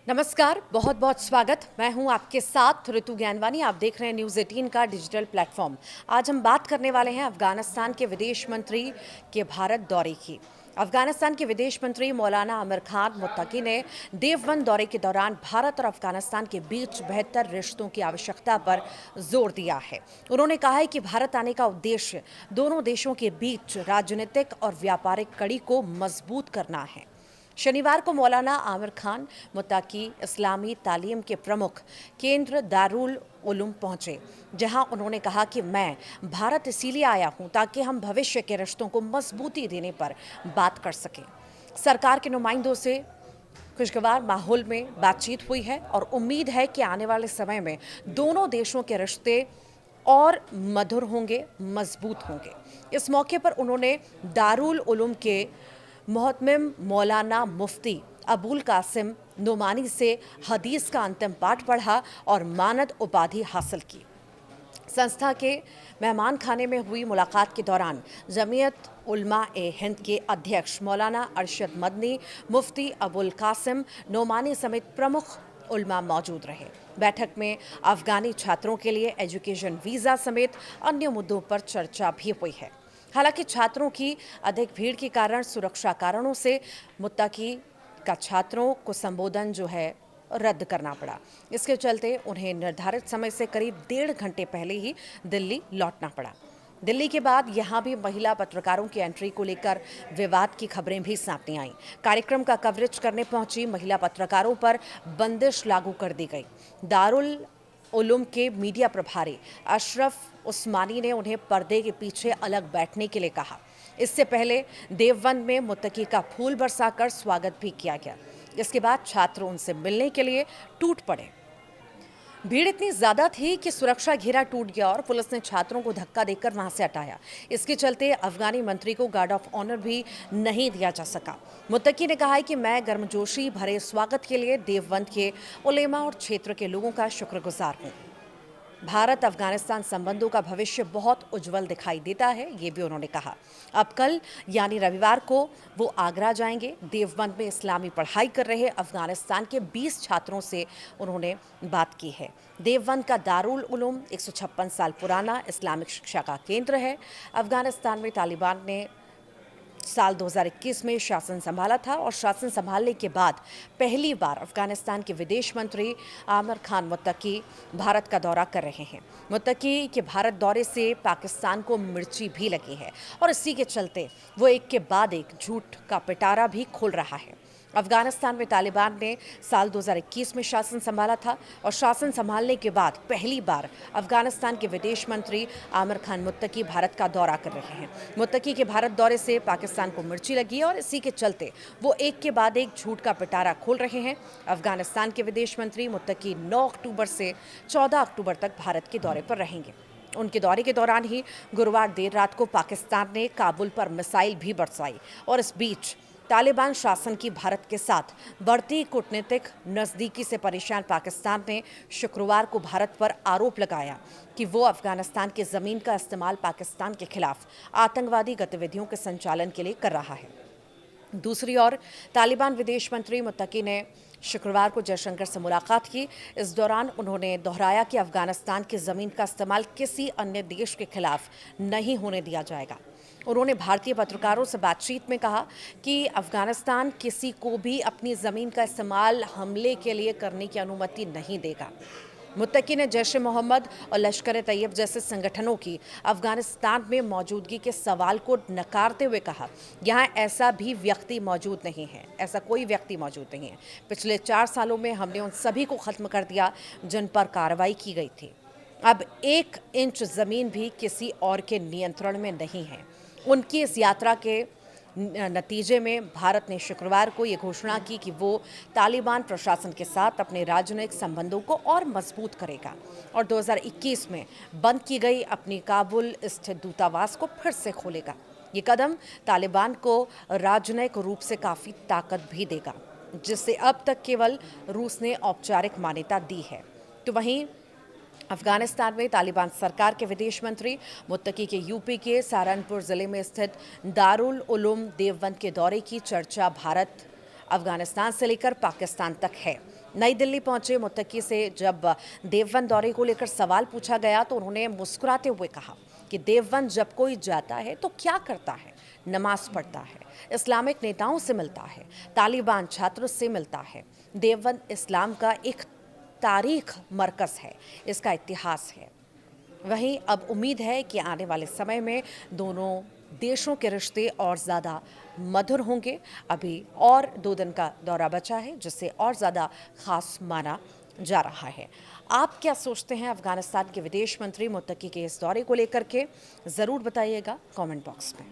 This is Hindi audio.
नमस्कार, बहुत बहुत स्वागत। मैं हूं आपके साथ ऋतु ज्ञानवानी। आप देख रहे हैं न्यूज़ 18 का डिजिटल प्लेटफॉर्म। आज हम बात करने वाले हैं अफगानिस्तान के विदेश मंत्री के भारत दौरे की। अफगानिस्तान के विदेश मंत्री मौलाना आमिर खान मुत्तकी ने देवबंद दौरे के दौरान भारत और अफगानिस्तान के बीच बेहतर रिश्तों की आवश्यकता पर जोर दिया है। उन्होंने कहा है कि भारत आने का उद्देश्य दोनों देशों के बीच राजनीतिक और व्यापारिक कड़ी को मजबूत करना है। शनिवार को मौलाना आमिर खान मुत्तकी इस्लामी तालीम के प्रमुख केंद्र दारुल उलूम पहुंचे, जहां उन्होंने कहा कि मैं भारत इसीलिए आया हूं ताकि हम भविष्य के रिश्तों को मजबूती देने पर बात कर सकें। सरकार के नुमाइंदों से खुशगवार माहौल में बातचीत हुई है और उम्मीद है कि आने वाले समय में दोनों देशों के रिश्ते और मधुर होंगे, मजबूत होंगे। इस मौके पर उन्होंने दारुल उलूम के मोहतमिम मौलाना मुफ्ती अबुल कासिम नोमानी से हदीस का अंतिम पाठ पढ़ा और मानद उपाधि हासिल की। संस्था के मेहमान खाने में हुई मुलाकात के दौरान जमीयत उलमा ए हिंद के अध्यक्ष मौलाना अरशद मदनी, मुफ्ती अबुल कासिम नोमानी समेत प्रमुख उलमा मौजूद रहे। बैठक में अफगानी छात्रों के लिए एजुकेशन वीज़ा समेत अन्य मुद्दों पर चर्चा भी हुई है। हालांकि छात्रों की अधिक भीड़ के कारण सुरक्षा कारणों से मुत्तकी का छात्रों को संबोधन रद्द करना पड़ा। इसके चलते उन्हें निर्धारित समय से करीब 1.5 घंटे पहले ही दिल्ली लौटना पड़ा। दिल्ली के बाद यहां भी महिला पत्रकारों की एंट्री को लेकर विवाद की खबरें भी सामने आईं। कार्यक्रम का कवरेज करने पहुंची महिला पत्रकारों पर बंदिश लागू कर दी गई। दारुल उलूम के मीडिया प्रभारी अशरफ उस्मानी ने उन्हें पर्दे के पीछे अलग बैठने के लिए कहा। इससे पहले देवबंद में मुत्तकी का फूल बरसाकर स्वागत भी किया गया। इसके बाद छात्र उनसे मिलने के लिए टूट पड़े। भीड़ इतनी ज्यादा थी कि सुरक्षा घेरा टूट गया और पुलिस ने छात्रों को धक्का देकर वहां से हटाया। इसके चलते अफगानी मंत्री को गार्ड ऑफ ऑनर भी नहीं दिया जा सका। मुत्तकी ने कहा है कि मैं गर्मजोशी भरे स्वागत के लिए देवबंद के उलेमा और क्षेत्र के लोगों का शुक्रगुजार हूं। भारत अफगानिस्तान संबंधों का भविष्य बहुत उज्जवल दिखाई देता है, ये भी उन्होंने कहा। अब कल यानी रविवार को वो आगरा जाएंगे। देवबंद में इस्लामी पढ़ाई कर रहे अफगानिस्तान के 20 छात्रों से उन्होंने बात की है। देवबंद का दारुल उलूम 156 साल पुराना इस्लामिक शिक्षा का केंद्र है। अफगानिस्तान में तालिबान ने साल 2021 में शासन संभाला था और शासन संभालने के बाद पहली बार अफगानिस्तान के विदेश मंत्री आमिर खान मुत्तकी भारत का दौरा कर रहे हैं। मुत्तकी के भारत दौरे से पाकिस्तान को मिर्ची भी लगी है और इसी के चलते वो एक के बाद एक झूठ का पिटारा भी खोल रहा है। अफगानिस्तान में तालिबान ने साल 2021 में शासन संभाला था और शासन संभालने के बाद पहली बार अफगानिस्तान के विदेश मंत्री आमिर खान मुत्तकी भारत का दौरा कर रहे हैं। मुत्तकी के भारत दौरे से पाकिस्तान को मिर्ची लगी और इसी के चलते वो एक के बाद एक झूठ का पिटारा खोल रहे हैं। अफगानिस्तान के विदेश मंत्री मुत्तकी 9 अक्टूबर से 14 अक्टूबर तक भारत के दौरे पर रहेंगे। उनके दौरे के दौरान ही गुरुवार देर रात को पाकिस्तान ने काबुल पर मिसाइल भी बरसाई और इस बीच तालिबान शासन की भारत के साथ बढ़ती कूटनीतिक नज़दीकी से परेशान पाकिस्तान ने शुक्रवार को भारत पर आरोप लगाया कि वो अफगानिस्तान की ज़मीन का इस्तेमाल पाकिस्तान के खिलाफ आतंकवादी गतिविधियों के संचालन के लिए कर रहा है। दूसरी ओर तालिबान विदेश मंत्री मुत्तकी ने शुक्रवार को जयशंकर से मुलाकात की। इस दौरान उन्होंने दोहराया कि अफगानिस्तान की ज़मीन का इस्तेमाल किसी अन्य देश के खिलाफ नहीं होने दिया जाएगा। उन्होंने भारतीय पत्रकारों से बातचीत में कहा कि अफगानिस्तान किसी को भी अपनी ज़मीन का इस्तेमाल हमले के लिए करने की अनुमति नहीं देगा। मुत्तकी ने जैश ए मोहम्मद और लश्कर ए तैयब जैसे संगठनों की अफगानिस्तान में मौजूदगी के सवाल को नकारते हुए कहा, यहाँ ऐसा भी व्यक्ति मौजूद नहीं है, ऐसा कोई व्यक्ति मौजूद नहीं है। पिछले 4 सालों में हमने उन सभी को ख़त्म कर दिया जिन पर कार्रवाई की गई थी। अब 1 इंच ज़मीन भी किसी और के नियंत्रण में नहीं है। उनकी इस यात्रा के नतीजे में भारत ने शुक्रवार को ये घोषणा की कि वो तालिबान प्रशासन के साथ अपने राजनयिक संबंधों को और मजबूत करेगा और 2021 में बंद की गई अपनी काबुल स्थित दूतावास को फिर से खोलेगा। ये कदम तालिबान को राजनयिक रूप से काफ़ी ताकत भी देगा, जिससे अब तक केवल रूस ने औपचारिक मान्यता दी है। तो वहीं अफगानिस्तान में तालिबान सरकार के विदेश मंत्री मुत्तकी के यूपी के सहारनपुर जिले में स्थित दारुल उलूम देवबंद के दौरे की चर्चा भारत अफगानिस्तान से लेकर पाकिस्तान तक है। नई दिल्ली पहुंचे मुत्तकी से जब देवबंद दौरे को लेकर सवाल पूछा गया तो उन्होंने मुस्कुराते हुए कहा कि देवबंद जब कोई जाता है तो क्या करता है, नमाज पढ़ता है, इस्लामिक नेताओं से मिलता है, तालिबान छात्रों से मिलता है। देवबंद इस्लाम का एक तारीख मरकज़ है, इसका इतिहास है। वहीं अब उम्मीद है कि आने वाले समय में दोनों देशों के रिश्ते और ज़्यादा मधुर होंगे। अभी और 2 दिन का दौरा बचा है जिसे और ज़्यादा ख़ास माना जा रहा है। आप क्या सोचते हैं अफ़गानिस्तान के विदेश मंत्री मुत्तकी के इस दौरे को लेकर के? ज़रूर बताइएगा कमेंट बॉक्स में।